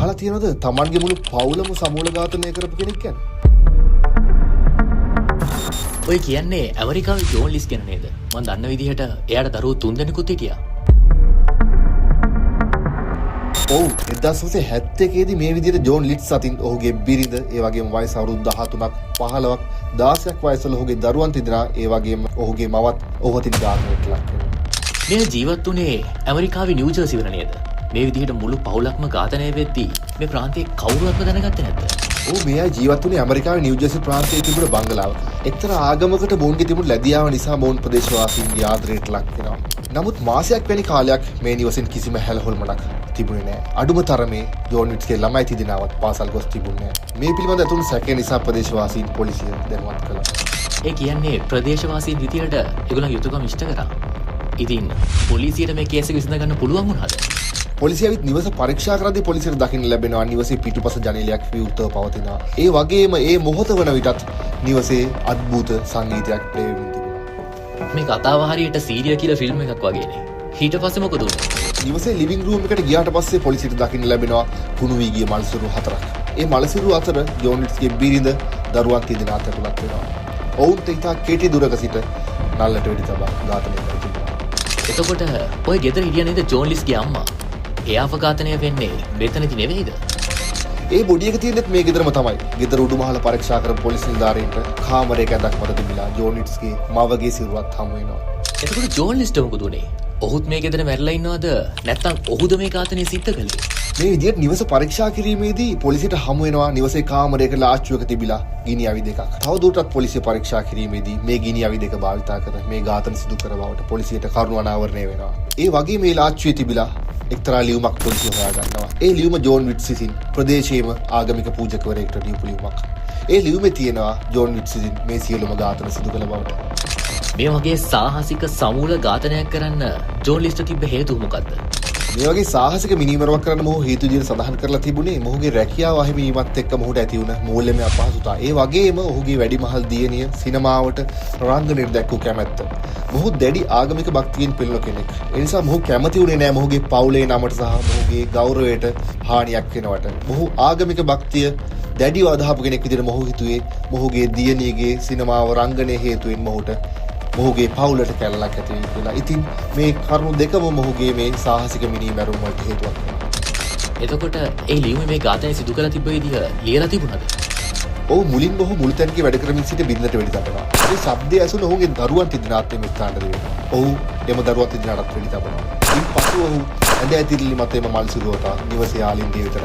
අහලා තියෙනවද තමන්ගේ මුළු පවුලම සමූල ඝාතනය කරපු කෙනෙක් ගැන? ඔය කියන්නේ ඇමරිකාවේ ජෝන් ලිස් ගැන නේද? මම දන්න විදිහට එයාට දරුවෝ 3 දෙනෙකුත් හිටියා. ඔව් 1971 දී මේ විදිහට ජෝන් ලිට්ස් අතින් ඔහුගේ බිරිඳ ඒ වගේම වයස අවුරුදු 13ක් 15ක් 16ක් වයසවල ඔහුගේ දරුවන් තිදෙනා ඒ වගේම ඔහුගේ මවත් ඔහු අතින් ඝාතනයට ලක් වෙනවා. මේ ජීවත් වුණේ ඇමරිකාවේ නිව් ජර්සි වල නේද? මේ විදිහට මුළු පවුලක්ම ඝාතනය වෙද්දී මේ ප්‍රාන්තයේ කවුරුවත්ම දැනගත්තේ නැද්ද? ඔව් මෙයා ජීවත් වුණේ ඇමරිකාවේ නිව් ජර්සි ප්‍රාන්තයේ තිබුණ බංගලාවක. එක්තරා ආගමකට මොවුන්ගේ තිබුණු ලැබියාව නිසා මොවුන් ප්‍රදේශවාසීන්ගේ ආදරයට ලක් වෙනවා. නමුත් මාසයක් වැනි කාලයක් මේ නිවසෙන් කිසිම හැලහොල්මනක් තිබුණේ නැහැ. අඩුම තරමේ ජෝන් ලිට්ස්ගේ ළමයි තිදෙනාවත් පාසල් ගොස් තිබුණේ නැහැ. මේ පිළිබඳ ඇතුළු සැකය නිසා ප්‍රදේශවාසීන් පොලිසිය දැනුවත් කළා. ඒ කියන්නේ ප්‍රදේශවාසීන් විදියට ඒගොල්ලන් යුතුයකම් ඉෂ්ට කරා. ඉතින් පොලිසියට මේ කේස් එක විසඳ ගන්න පුළුවන් වුණාද? පොලිසියවිත් නිවස පරීක්ෂා කරද්දී පොලිසියට දකින්න ලැබෙනවා නිවසේ පිටුපස ජනේලයක් විවෘතව පවතිනවා. ඒ වගේම ඒ මොහොත වන විටත් නිවසේ අද්භූත සංගීතයක් ප්ලේ වෙමින් තිබුණා. මේ කතාව හරියට සීරියල් කියලා ෆිල්ම් එකක් වගේනේ. ඊට පස්සේ මොකද උනේ? නිවසේ ලිවිං රූම් එකට ගියාට පස්සේ පොලිසියට දකින්න ලැබෙනවා කුණු වී ගිය මල්සිරු 4ක්. ඒ මල්සිරු අතර ජෝන් ලිට්ස්ගේ බිරිඳ දරුවන් තිදෙනාත් ඇතුළත් වෙනවා. ඔවුන්ට ඉතා කෙටි දුරක සිට නල්ලට වෙඩි තබා ඝාතනය කර තිබෙනවා. එතකොට ඔය ගෙදර හිටිය නේද ජෝන් ලිස්ගේ අම්මා? එයාව ඝාතනය වෙන්නේ මෙතනදි නෙවෙයිද? ඒ බොඩි එක තියෙනෙත් මේ ගෙදරම තමයි. ගෙදර උඩුමහල පරීක්ෂා කරපු පොලිස් නිලධාරීන්ට කාමරයක ඇඳක් මත තිබිලා ජෝන් ලිට්ස්ගේ මවගේ සිරුරත් හමු වෙනවා. එතකොට ජෝන් ලිස්ට මොකද උනේ? ඔහුත් මේ ගෙදර මැරිලා ඉන්නවද? නැත්නම් ඔහුද මේ ඝාතනය සිද්ධ කළේ? මේ විදිහට නිවස පරීක්ෂා කිරීමේදී පොලිසියට හමු වෙනවා නිවසේ කාමරයක ලාච්චුවක තිබිලා ගිනි අවි දෙකක්. තවදුරටත් පොලිසිය පරීක්ෂා කිරීමේදී මේ ගිනි අවි දෙක භාවිතා කර මේ ඝාතන සිදු කර බවට පොලිසියට කරුණු අනාවරණය වෙනවා. ඒ වගේ මේ ලාච්චුවේ තිබිලා එක්තරා ලියුමක් පොලිසිය හොයාගන්නවා. ඒ ලියුම ජෝන් ලිට්ස් විසින් ප්‍රදේශයේම ආගමික පූජකවරයෙකුට ලියපු ලියුමක්. ඒ ලියුමේ තියෙනවා ජෝන් ලිට්ස් විසින් මේ සියලුම ඝාතන සිදු කළ බවට. මේ වගේ සාහසික සමූල ඝාතනයක් කරන්න ජෝන් ලිස්ට තිබ්බ හේතුව මොකද්ද? මේ වගේ සාහසික මිනීමරුවක් කරන්න මොහු හේතු විදිහට සඳහන් කරලා තිබුණේ මොහුගේ රැකියාව අහිමිවීමත් එක්ක මොහුට ඇති වුණ මූල්‍යමය අපහසුතාව. ඒ වගේම ඔහුගේ වැඩිමහල් දියණිය සිනමාවට රංගනයට දැක්වූ කැමැත්ත. මොහු දැඩි ආගමික භක්තියෙන් පෙළෙන කෙනෙක්. ඒ නිසා මොහු කැමති වුණේ නැහැ මොහුගේ පවුලේ නමට සහ මොහුගේ ගෞරවයට හානියක් වෙනවට. මොහු ආගමික භක්තිය දැඩිව අදහපු කෙනෙක් විදිහට මොහු හිතුවේ මොහුගේ දියණියගේ සිනමාව රංගනය හේතුවෙන් මොහුට මොහුගේ පවුලට කැලලක් ඇති වෙයි කියලා. ඉතින් මේ කරුණු දෙකම මොහුගේ මේ සාහසික මිනීමැරුම් වලට හේතුවක් වෙනවා. එතකොට ඒ ලියුමේ මේ ඝාතනය සිදු කළ තිබ්බ විදිහ ලියලා තිබුණාද? ඔව් මුලින්ම ඔහු මුළුතැන්ගේ වැඩ කරමින් සිට බිරිඳට වෙඩි තබනවා. ඒ ශබ්දය ඇසුණු ඔහුගේ දරුවන් තිදෙනාත් මේ ස්ථානට දෙනවා. ඔහු එම දරුවන් තිදෙනාටත් වෙඩි තබනවා. ඉන්පසු ඔහු ඇඳ ඇතිරිලි මත එම මල් සිරුරට නිවසේ ආලින්ගේ විතර